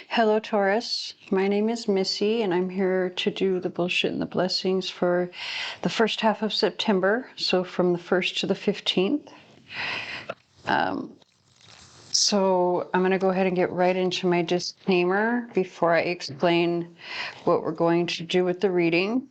Hello, Taurus. My name is Missy, and I'm here to do the bullshit and the blessings for the first half of September, so from the 1st to the 15th. So I'm going to go ahead and get right into my disclaimer before I explain what we're going to do with the reading.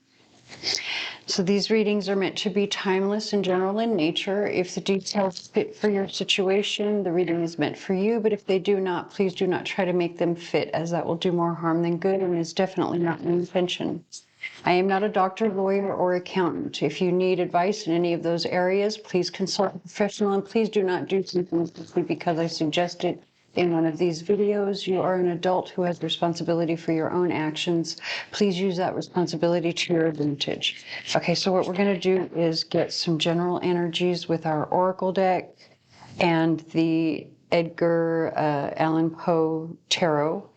So these readings are meant to be timeless and general in nature. If the details fit for your situation, the reading is meant for you. But if they do not, please do not try to make them fit, as that will do more harm than good and is definitely not my intention. I am not a doctor, lawyer, or accountant. If you need advice in any of those areas, please consult a professional, and please do not do something simply because I suggest it in one of these videos. You are an adult who has responsibility for your own actions. Please use that responsibility to your advantage. Okay, so what we're going to do is get some general energies with our Oracle deck and the Edgar Allan Poe Tarot.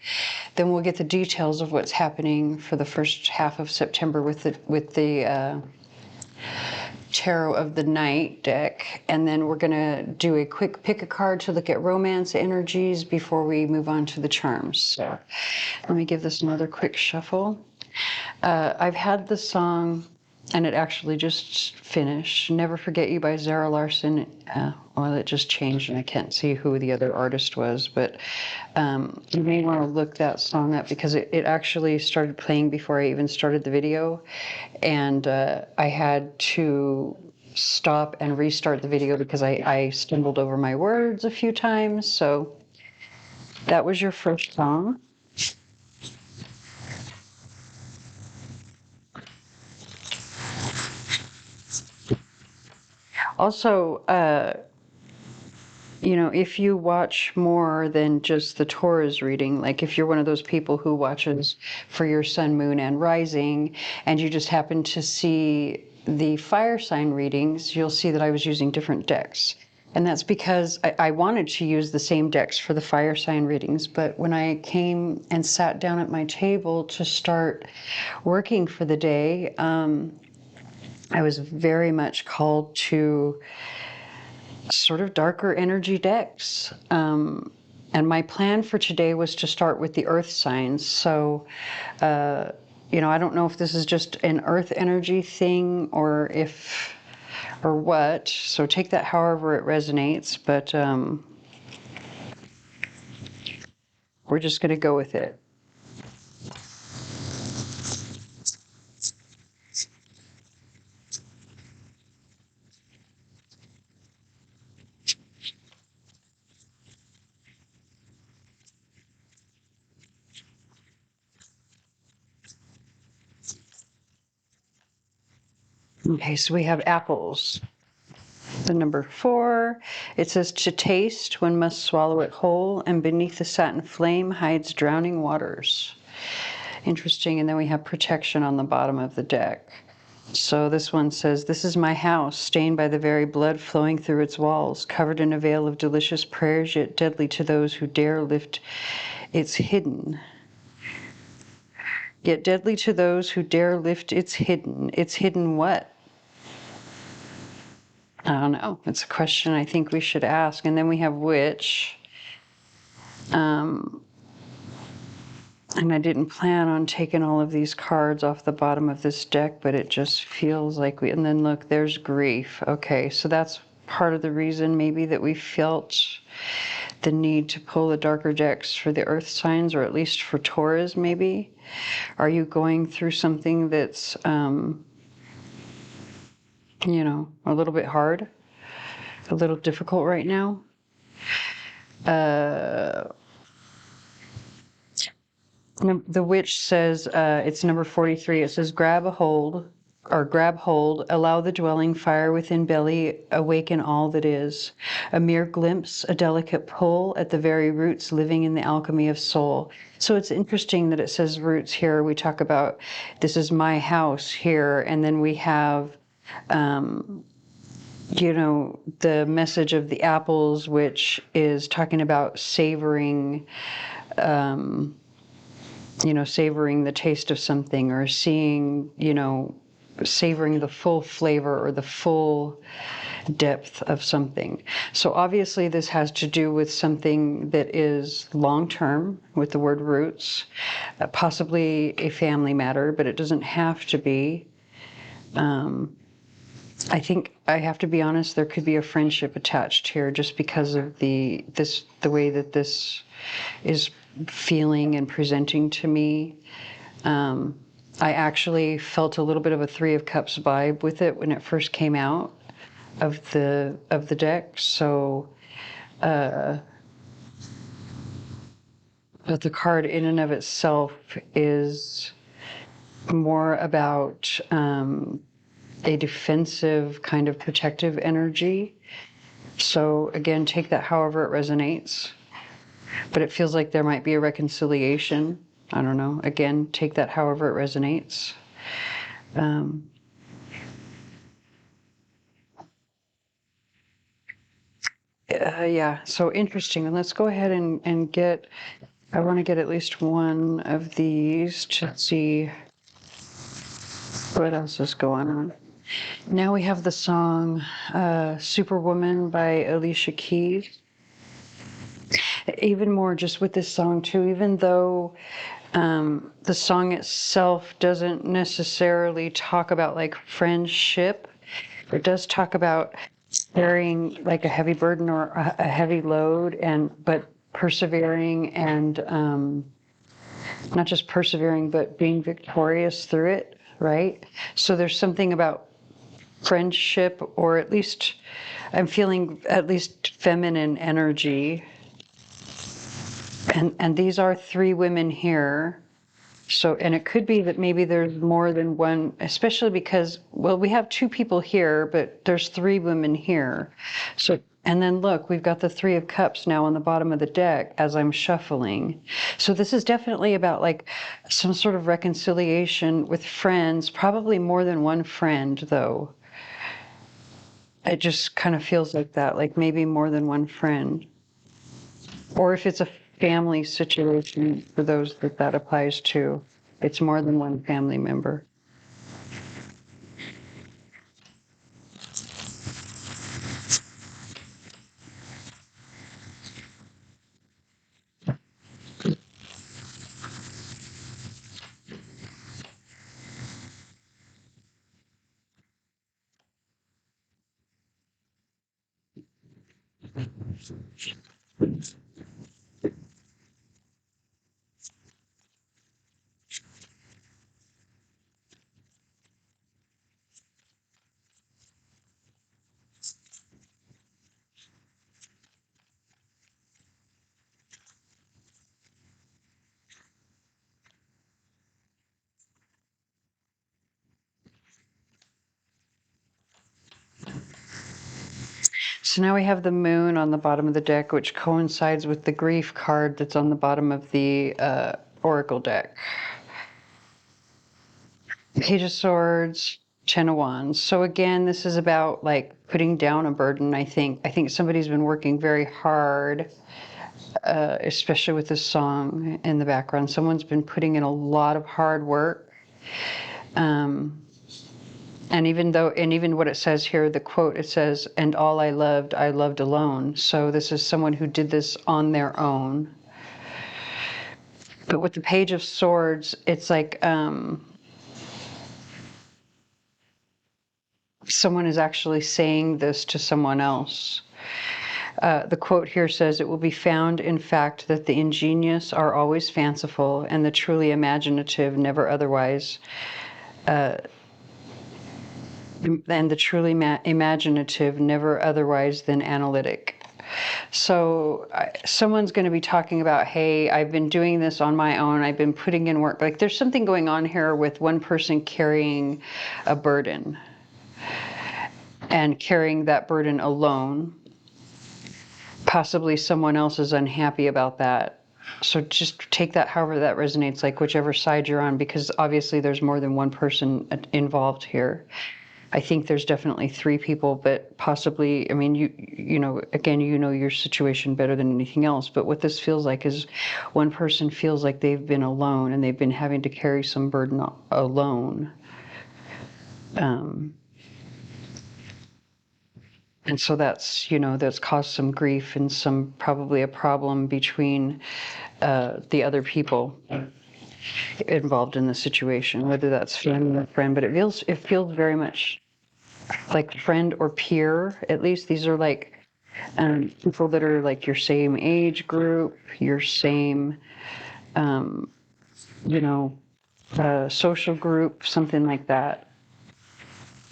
Then we'll get the details of what's happening for the first half of September with the Tarot of the Night deck, and then we're going to do a quick pick a card to look at romance energies before we move on to the charms. So let me give this another quick shuffle. I've had the song, and it actually just finished, Never Forget You by Zara Larsson. Well, it just changed and I can't see who the other artist was, but you may want to look that song up because it actually started playing before I even started the video, and I had to stop and restart the video because I stumbled over my words a few times. So that was your first song. Also, you know, if you watch more than just the Taurus reading, like if you're one of those people who watches for your sun, moon, and rising, and you just happen to see the fire sign readings, you'll see that I was using different decks. And that's because I wanted to use the same decks for the fire sign readings, but when I came and sat down at my table to start working for the day, I was very much called to sort of darker energy decks. And my plan for today was to start with the earth signs. So, you know, I don't know if this is just an earth energy thing or what. So take that however it resonates, but we're just going to go with it. Okay, so we have apples. The number 4, it says to taste, one must swallow it whole, and beneath the satin flame hides drowning waters. Interesting. And then we have protection on the bottom of the deck. So this one says, this is my house, stained by the very blood flowing through its walls, covered in a veil of delicious prayers, yet deadly to those who dare lift its hidden. Yet deadly to those who dare lift its hidden. Its hidden what? I don't know. It's a question I think we should ask. And then we have witch. And I didn't plan on taking all of these cards off the bottom of this deck, but it just feels like and then look, there's grief. Okay, so that's part of the reason maybe that we felt the need to pull the darker decks for the earth signs, or at least for Taurus maybe. Are you going through something that's, you know, a little bit hard, a little difficult right now? The witch says, it's number 43, it says, grab hold, allow the dwelling fire within belly, awaken all that is. A mere glimpse, a delicate pull at the very roots living in the alchemy of soul. So it's interesting that it says roots here. We talk about, this is my house here, and then we have, you know, the message of the apples, which is talking about savoring, you know, savoring the taste of something, or seeing, you know, savoring the full flavor or the full depth of something. So obviously this has to do with something that is long-term with the word roots, possibly a family matter, but it doesn't have to be. I think I have to be honest, there could be a friendship attached here just because of the way that this is feeling and presenting to me. I actually felt a little bit of a Three of Cups vibe with it when it first came out of the deck. So, but the card in and of itself is more about a defensive kind of protective energy. So again, take that however it resonates. But it feels like there might be a reconciliation. I don't know. Again, take that however it resonates. Yeah, so interesting. And let's go ahead and get, I want to get at least one of these to see what else is going on. Now we have the song Superwoman by Alicia Keys. Even more just with this song too, even though the song itself doesn't necessarily talk about like friendship, it does talk about carrying like a heavy burden or a heavy load, but persevering and not just persevering but being victorious through it, right? So there's something about friendship, or at least I'm feeling at least feminine energy. And these are three women here. So, and it could be that maybe there's more than one, especially because, well, we have two people here, but there's three women here. So, and then look, we've got the Three of Cups now on the bottom of the deck as I'm shuffling. So this is definitely about like some sort of reconciliation with friends, probably more than one friend though. It just kind of feels like that, like maybe more than one friend. Or if it's a family situation, for those that applies to, it's more than one family member. So now we have the moon on the bottom of the deck, which coincides with the grief card that's on the bottom of the oracle deck. Page of Swords, Ten of Wands. So again, this is about like putting down a burden, I think. I think somebody's been working very hard, especially with this song in the background. Someone's been putting in a lot of hard work. And even what it says here, the quote, it says, "And all I loved alone." So this is someone who did this on their own. But with the Page of Swords, it's like someone is actually saying this to someone else. The quote here says, "It will be found, in fact, that the ingenious are always fanciful, and the truly imaginative never otherwise." And the truly imaginative never otherwise than analytic. So someone's going to be talking about, hey, I've been doing this on my own. I've been putting in work. Like there's something going on here with one person carrying a burden and carrying that burden alone. Possibly someone else is unhappy about that. So just take that however that resonates, like whichever side you're on, because obviously there's more than one person involved here. I think there's definitely three people, but possibly, I mean, you know, again, you know your situation better than anything else, but what this feels like is one person feels like they've been alone and they've been having to carry some burden alone. And so that's, that's caused some grief and some probably a problem between the other people involved in the situation, whether that's family or friend. But it feels very much like friend or peer. At least these are like people that are like your same age group, your same, um, you know, social group, something like that.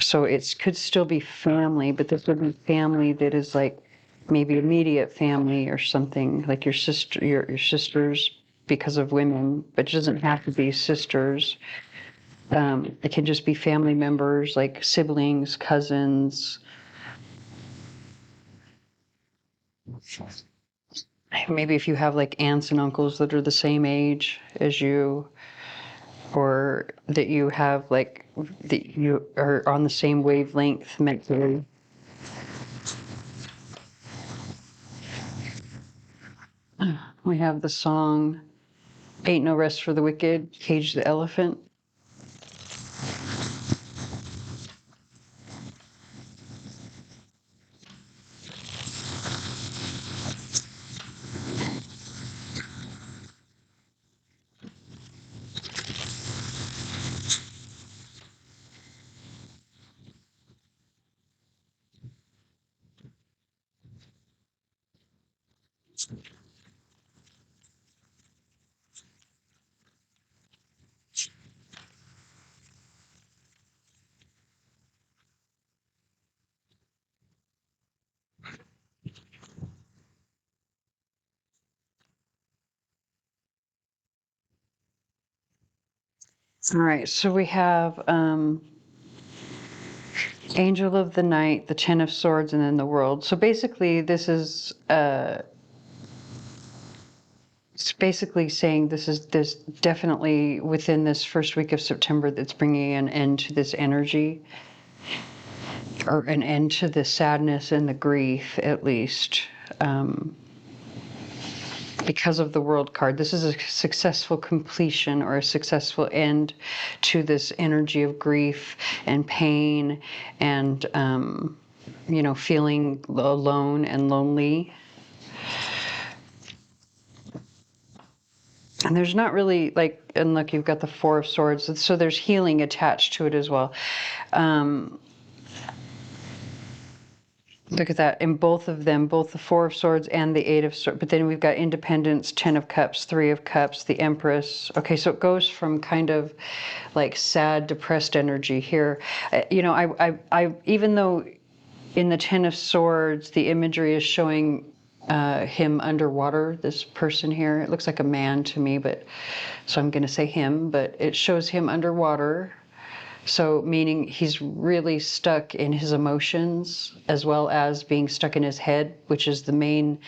So it could still be family, but this would be family that is like maybe immediate family or something like your sister, your sisters because of women, but it doesn't have to be sisters. It can just be family members like siblings, cousins. Maybe if you have like aunts and uncles that are the same age as you, or that you have like that you are on the same wavelength mentally. We have the song Ain't No Rest for the Wicked, Cage the Elephant. All right, so we have Angel of the Night, the Ten of Swords, and then the World. So basically, this is it's basically saying this definitely within this first week of September that's bringing an end to this energy, or an end to the sadness and the grief, at least. Because of the World card. This is a successful completion or a successful end to this energy of grief and pain and, feeling alone and lonely. And there's not really like, and look, you've got the Four of Swords, so there's healing attached to it as well. Look at that, in both of them, both the Four of Swords and the Eight of Swords. But then we've got Independence, Ten of Cups, Three of Cups, the Empress. Okay, so it goes from kind of like sad, depressed energy here. I even though in the Ten of Swords, the imagery is showing him underwater, this person here. It looks like a man to me, but so I'm going to say him, but it shows him underwater. So, meaning he's really stuck in his emotions as well as being stuck in his head, which is the main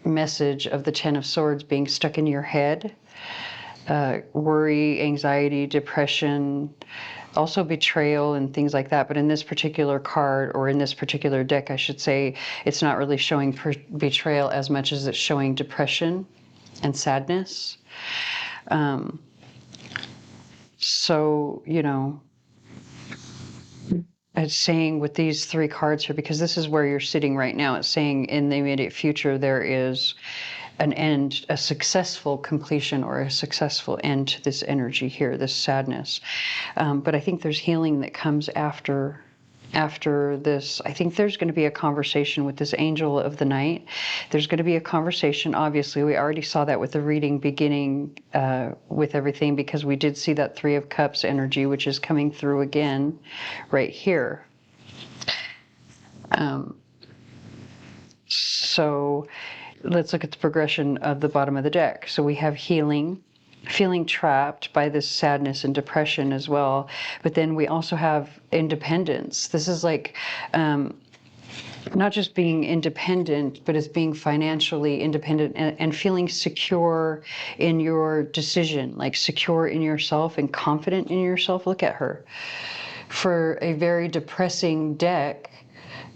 message of the Ten of Swords, being stuck in your head. Worry, anxiety, depression, also betrayal and things like that. But in this particular card, or in this particular deck, I should say, it's not really showing betrayal as much as it's showing depression and sadness. So, it's saying with these three cards here, because this is where you're sitting right now, it's saying in the immediate future there is an end, a successful completion or a successful end to this energy here, this sadness. But I think there's healing that comes after this. I think there's going to be a conversation with this Angel of the Night. There's going to be a conversation. Obviously, we already saw that with the reading beginning with everything, because we did see that Three of Cups energy, which is coming through again right here. So let's look at the progression of the bottom of the deck. So we have healing, feeling trapped by this sadness and depression as well. But then we also have independence. This is like not just being independent, but it's being financially independent and feeling secure in your decision, like secure in yourself and confident in yourself. Look at her. For a very depressing deck,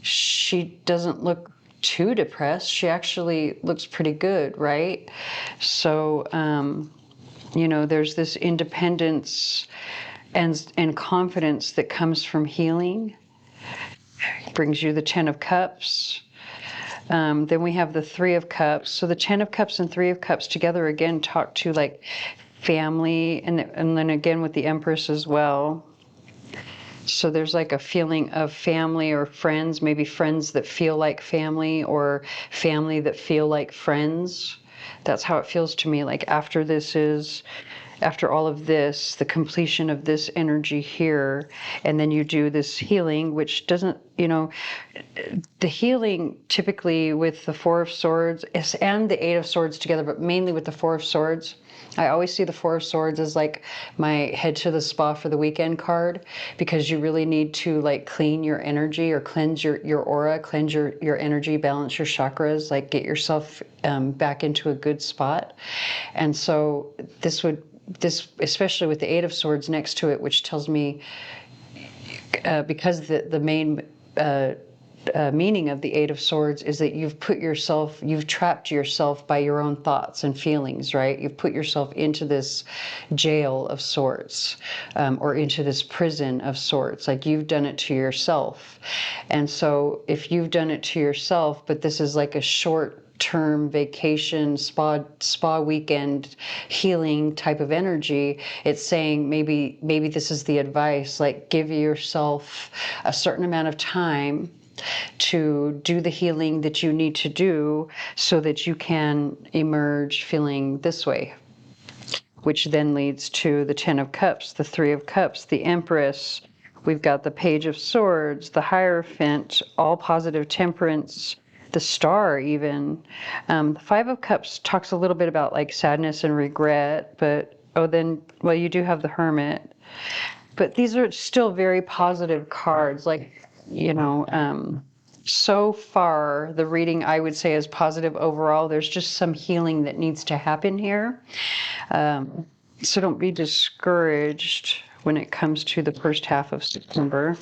she doesn't look too depressed. She actually looks pretty good, right? So, there's this independence and confidence that comes from healing. brings you the 10 of Cups. Then we have the 3 of Cups. So the 10 of Cups and 3 of Cups together again talk to like family, and then again with the Empress as well. So there's like a feeling of family or friends, maybe friends that feel like family or family that feel like friends. That's how it feels to me. Like after all of this, the completion of this energy here, and then you do this healing, which doesn't, the healing typically with the 4 of Swords and the 8 of Swords together, but mainly with the 4 of Swords. I always see the 4 of Swords as like my head to the spa for the weekend card, because you really need to like clean your energy or cleanse your aura, cleanse your energy, balance your chakras, like get yourself back into a good spot. And so this, especially with the 8 of Swords next to it, which tells me, because the main meaning of the 8 of Swords is that you've trapped yourself by your own thoughts and feelings, right? You've put yourself into this jail of sorts, or into this prison of sorts. Like you've done it to yourself. And so if you've done it to yourself, but this is like a short-term vacation, spa weekend healing type of energy, it's saying maybe this is the advice, like give yourself a certain amount of time to do the healing that you need to do so that you can emerge feeling this way, which then leads to the 10 of Cups, the 3 of Cups, the Empress. We've got the Page of Swords, the Hierophant, all positive temperance, the Star even. The 5 of Cups talks a little bit about like sadness and regret, but you do have the Hermit. But these are still very positive cards, like, so far the reading I would say is positive overall. There's just some healing that needs to happen here. So don't be discouraged when it comes to the first half of September.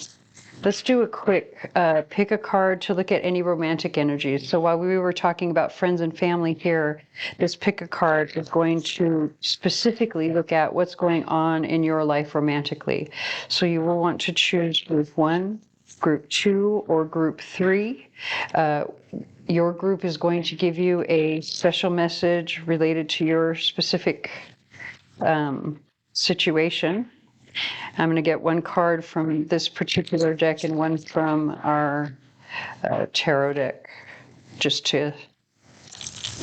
Let's do a quick pick a card to look at any romantic energies. So while we were talking about friends and family here, this pick a card is going to specifically look at what's going on in your life romantically. So you will want to choose group 1, group 2, or group 3. Your group is going to give you a special message related to your specific situation. I'm going to get one card from this particular deck and one from our tarot deck, just to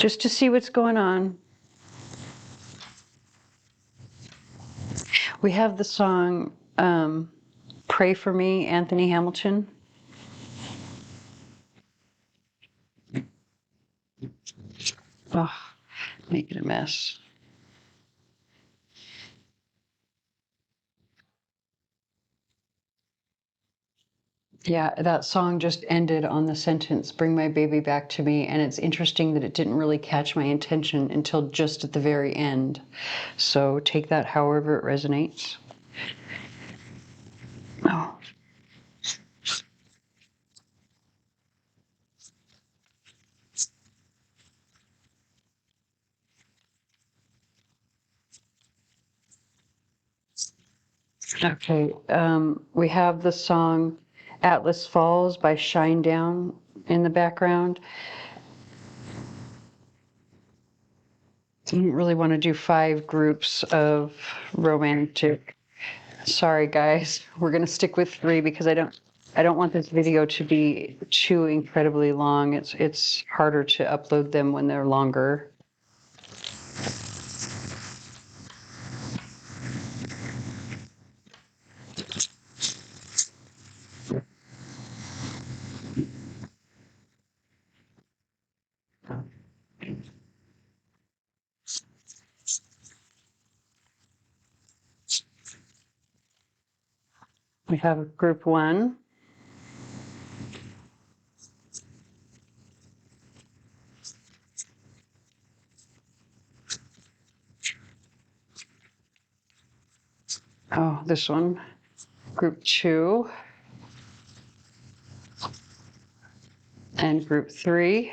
see what's going on. We have the song Pray for Me, Anthony Hamilton. Oh, make it a mess. Yeah, that song just ended on the sentence, "Bring my baby back to me." And it's interesting that it didn't really catch my attention until just at the very end. So take that however it resonates. Oh. Okay, we have the song Atlas Falls by Shinedown in the background. I don't really want to do 5 groups of romantic. Sorry, guys. We're going to stick with 3 because I don't want this video to be too incredibly long. It's harder to upload them when they're longer. We have group 1. Oh, this one. Group 2. And group 3.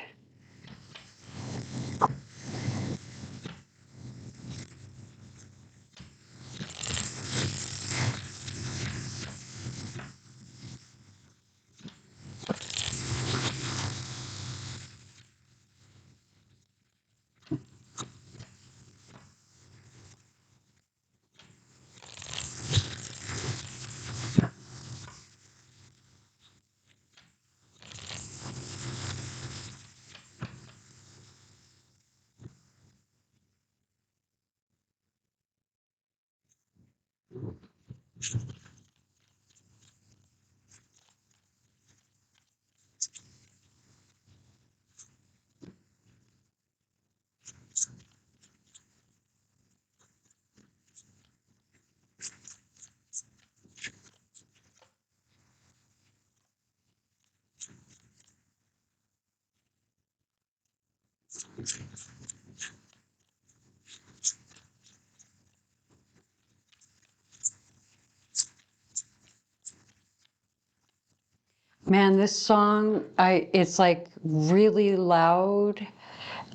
Man, this song, it's like really loud.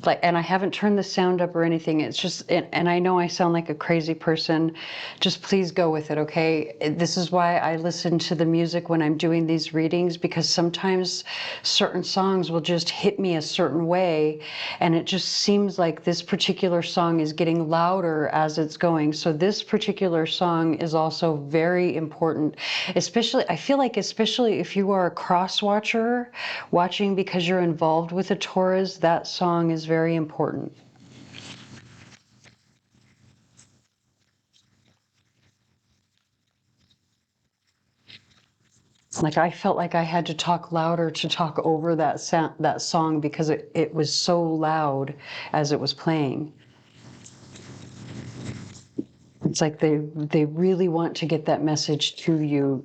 Like, and I haven't turned the sound up or anything. It's just, and I know I sound like a crazy person. Just please go with it, okay? This is why I listen to the music when I'm doing these readings, because sometimes certain songs will just hit me a certain way, and it just seems like this particular song is getting louder as it's going. So this particular song is also very important, especially, I feel like, especially if you are a cross watcher, watching because you're involved with a Taurus, that song is very important. Like I felt like I had to talk louder to talk over that sound, that song, because it was so loud as it was playing. It's like they really want to get that message to you,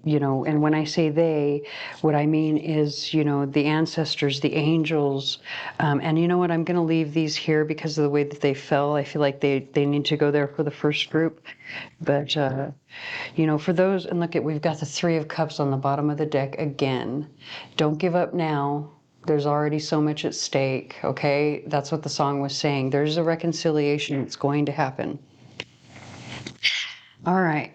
you know. And when I say they, what I mean is, you know, the ancestors, the angels, and you know what? I'm going to leave these here because of the way that they fell. I feel like they need to go there for the first group, but you know, for those, and look at, we've got the Three of Cups on the bottom of the deck again. Don't give up now. There's already so much at stake. Okay, that's what the song was saying. There's a reconciliation. It's going to happen. All right.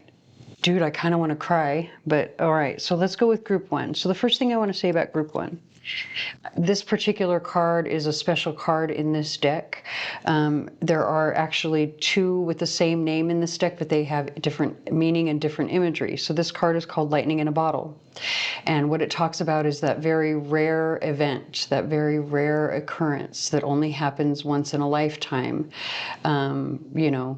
Dude, I kind of want to cry, but all right. So let's go with group one. So the first thing I want to say about group one, this particular card is a special card in this deck. There are actually two with the same name in this deck, but they have different meaning and different imagery. So this card is called Lightning in a Bottle. And what it talks about is that very rare event, that very rare occurrence that only happens once in a lifetime. You know,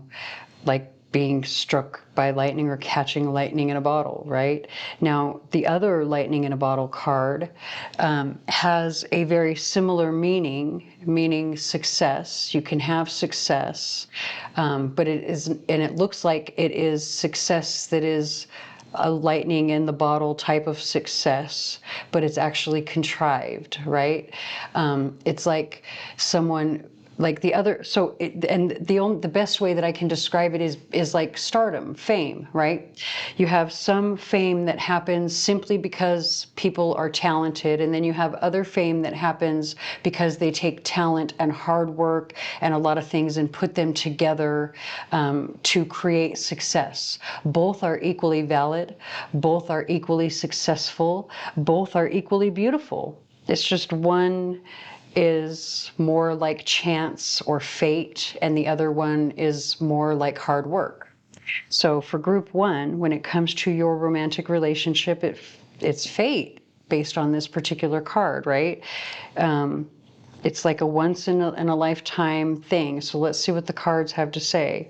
like being struck by lightning or catching lightning in a bottle, right? Now, the other lightning in a bottle card has a very similar meaning, meaning success. You can have success, but it is, and it looks like it is success that is a lightning in the bottle type of success, but it's actually contrived, right? It's like someone, like the other, so and the best way that I can describe it is like stardom, fame, right? You have some fame that happens simply because people are talented, and then you have other fame that happens because they take talent and hard work and a lot of things and put them together to create success. Both are equally valid, both are equally successful, both are equally beautiful. It's just one is more like chance or fate, and the other one is more like hard work. So for group one, when it comes to your romantic relationship, it's fate based on this particular card, right? It's like a once in a lifetime thing. So let's see what the cards have to say.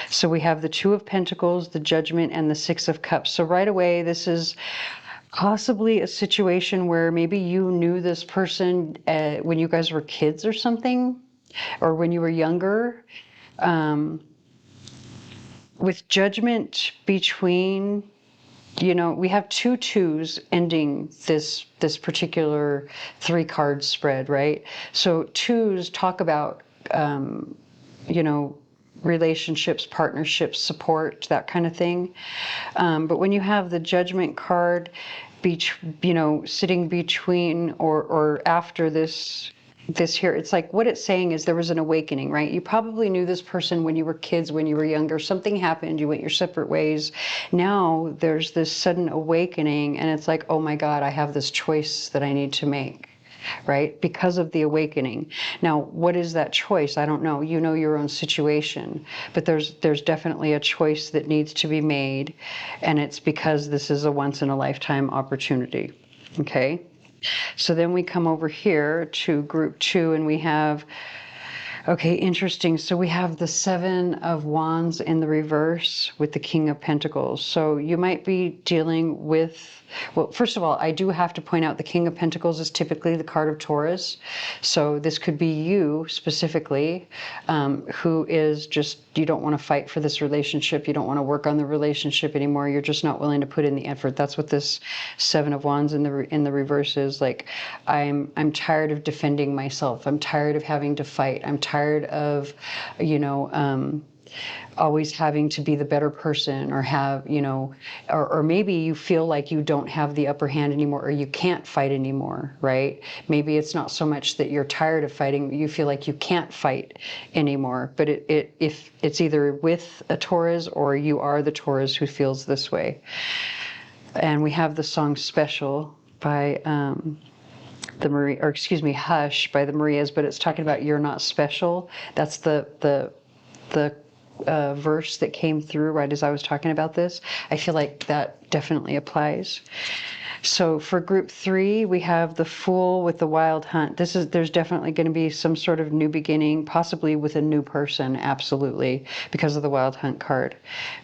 So we have the Two of Pentacles, the Judgment, and the Six of Cups. So right away, this is possibly a situation where maybe you knew this person when you guys were kids or something, or when you were younger. With Judgment between, you know, we have two twos ending this particular three card spread, right? So twos talk about, you know, relationships, partnerships, support, that kind of thing. But when you have the Judgment card, you know, sitting between or after this here, it's like what it's saying is there was an awakening, right? You probably knew this person when you were kids, when you were younger. Something happened, you went your separate ways. Now there's this sudden awakening, and it's like, oh my God, I have this choice that I need to make, right? Because of the awakening. Now, what is that choice? I don't know. You know your own situation, but there's definitely a choice that needs to be made, and it's because this is a once in a lifetime opportunity. Okay? So then we come over here to group two, and we have Okay, interesting. So we have the Seven of Wands in the reverse with the King of Pentacles. So you might be dealing with, well, first of all, I do have to point out the King of Pentacles is typically the card of Taurus. So this could be you specifically, who is just, you don't want to fight for this relationship. You don't want to work on the relationship anymore. You're just not willing to put in the effort. That's what this Seven of Wands in the reverse is. Like, I'm tired of defending myself. I'm tired of having to fight. I'm tired of, you know, always having to be the better person, or have, you know, or maybe you feel like you don't have the upper hand anymore, or you can't fight anymore, right? Maybe it's not so much that you're tired of fighting, you feel like you can't fight anymore. But if it's either with a Taurus or you are the Taurus who feels this way. And we have the song Special by the Marie, or excuse me, Hush by the Marias, but it's talking about you're not special. That's the verse that came through right as I was talking about this. I feel like that definitely applies. So for group 3, we have the Fool with the Wild Hunt. There's definitely going to be some sort of new beginning, possibly with a new person, absolutely, because of the Wild Hunt card.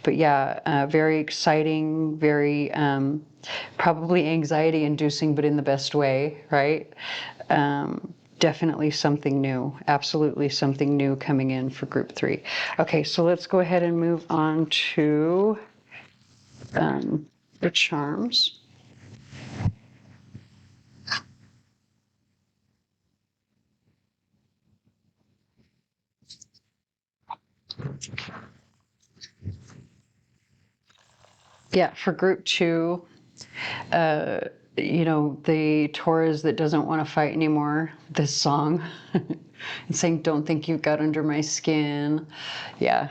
But yeah, very exciting, very probably anxiety inducing, but in the best way, right? Definitely something new, absolutely something new coming in for group 3. Okay, so let's go ahead and move on to the charms. Yeah, for group 2, you know, the Taurus that doesn't want to fight anymore, this song, and saying, don't think you've got under my skin. Yeah.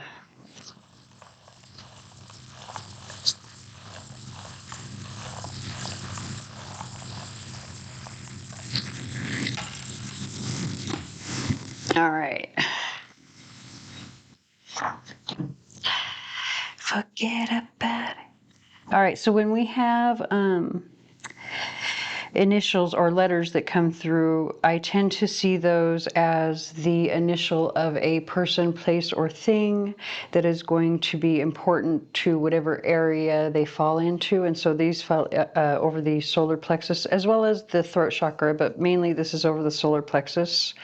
All right. Forget about it. All right, so when we have initials or letters that come through, I tend to see those as the initial of a person, place, or thing that is going to be important to whatever area they fall into. And so these fall over the solar plexus as well as the throat chakra, but mainly this is over the solar plexus.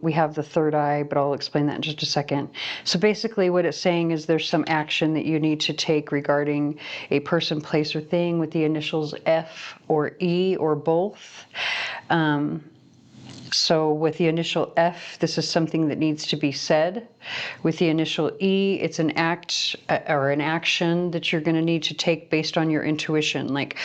We have the third eye, but I'll explain that in just a second. So basically what it's saying is there's some action that you need to take regarding a person, place, or thing with the initials F or E or both. So with the initial F, this is something that needs to be said. With the initial E, it's an act or an action that you're going to need to take based on your intuition. Like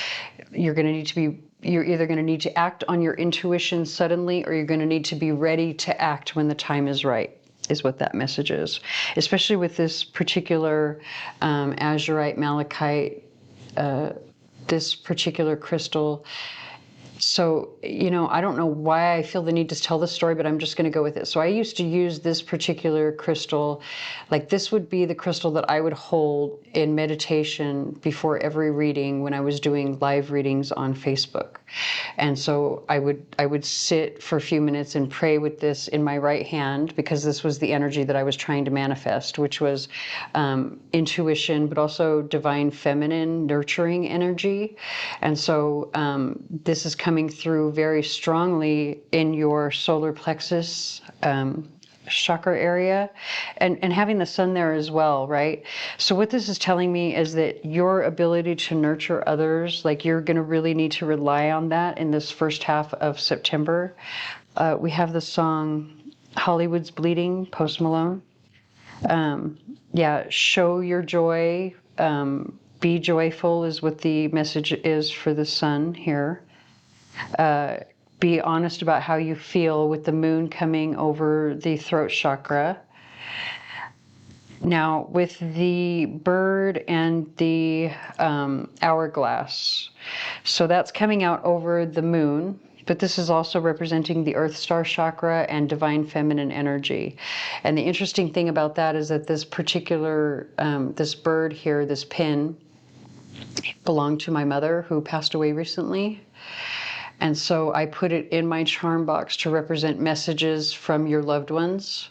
you're either going to need to act on your intuition suddenly, or you're going to need to be ready to act when the time is right, is what that message is. Especially with this particular azurite, malachite, this particular crystal. So, you know, I don't know why I feel the need to tell this story, but I'm just going to go with it. So I used to use this particular crystal, like this would be the crystal that I would hold in meditation before every reading when I was doing live readings on Facebook. And so I would sit for a few minutes and pray with this in my right hand, because this was the energy that I was trying to manifest, which was intuition, but also divine feminine nurturing energy. And so this is coming through very strongly in your solar plexus chakra area, and having the sun there as well, right? So what this is telling me is that your ability to nurture others, like you're going to really need to rely on that in this first half of September. We have the song Hollywood's Bleeding, Post Malone. Yeah, show your joy. Be joyful is what the message is for the sun here. Be honest about how you feel with the moon coming over the throat chakra. Now, with the bird and the hourglass, so that's coming out over the moon, but this is also representing the Earth Star chakra and divine feminine energy. And the interesting thing about that is that this particular, this bird here, this pin, belonged to my mother who passed away recently. And so I put it in my charm box to represent messages from your loved ones.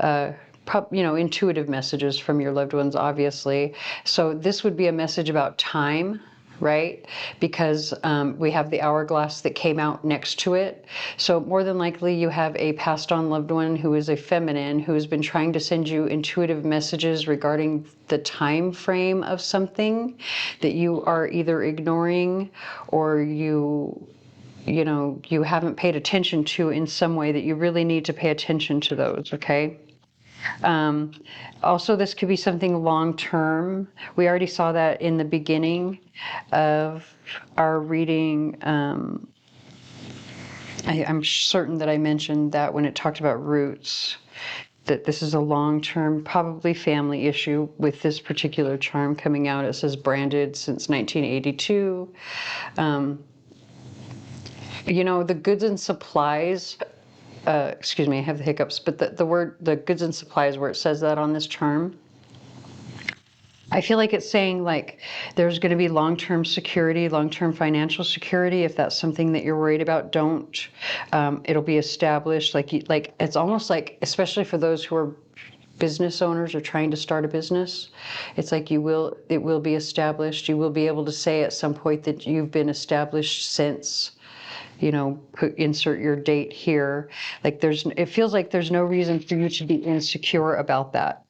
Intuitive messages from your loved ones, obviously. So this would be a message about time, right? Because we have the hourglass that came out next to it. So more than likely you have a passed on loved one who is a feminine who has been trying to send you intuitive messages regarding the time frame of something that you are either ignoring or you haven't paid attention to in some way that you really need to pay attention to those, okay? Also, this could be something long-term. We already saw that in the beginning of our reading. I'm certain that I mentioned that when it talked about roots, that this is a long-term, probably family issue with this particular charm coming out. It says branded since 1982. The goods and supplies, excuse me, I have the hiccups, but the goods and supplies, where it says that on this charm, I feel like it's saying like there's going to be long-term security, long-term financial security. If that's something that you're worried about, don't. It'll be established. Like it's almost like, especially for those who are business owners or trying to start a business, it's like it will be established. You will be able to say at some point that you've been established since, insert your date here. Like it feels like there's no reason for you to be insecure about that.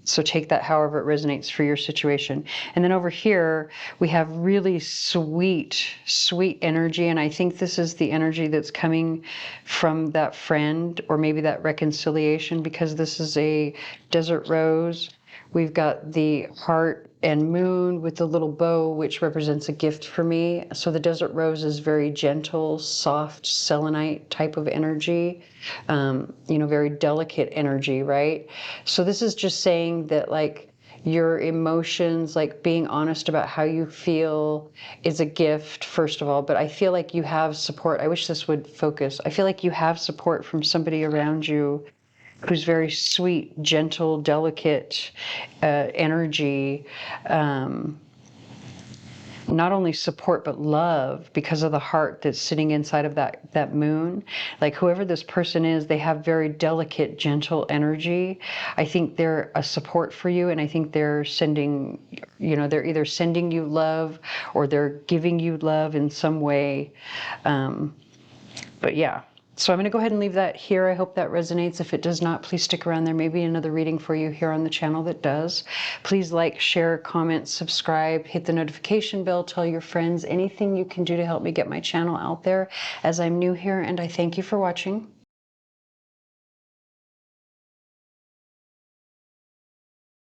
So take that however it resonates for your situation. And then over here, we have really sweet, sweet energy. And I think this is the energy that's coming from that friend or maybe that reconciliation, because this is a desert rose. We've got the heart and moon with the little bow, which represents a gift for me. So the desert rose is very gentle, soft, selenite type of energy, very delicate energy, right? So this is just saying that like your emotions, like being honest about how you feel is a gift, first of all. But I feel like you have support. I wish this would focus. I feel like you have support from somebody around you who's very sweet, gentle, delicate energy. Not only support, but love, because of the heart that's sitting inside of that moon. Like whoever this person is, they have very delicate, gentle energy. I think they're a support for you, and I think they're sending, they're either sending you love or they're giving you love in some way. But yeah. So I'm going to go ahead and leave that here. I hope that resonates. If it does not, please stick around. There may be another reading for you here on the channel that does. Please like, share, comment, subscribe, hit the notification bell, tell your friends, anything you can do to help me get my channel out there, as I'm new here, and I thank you for watching.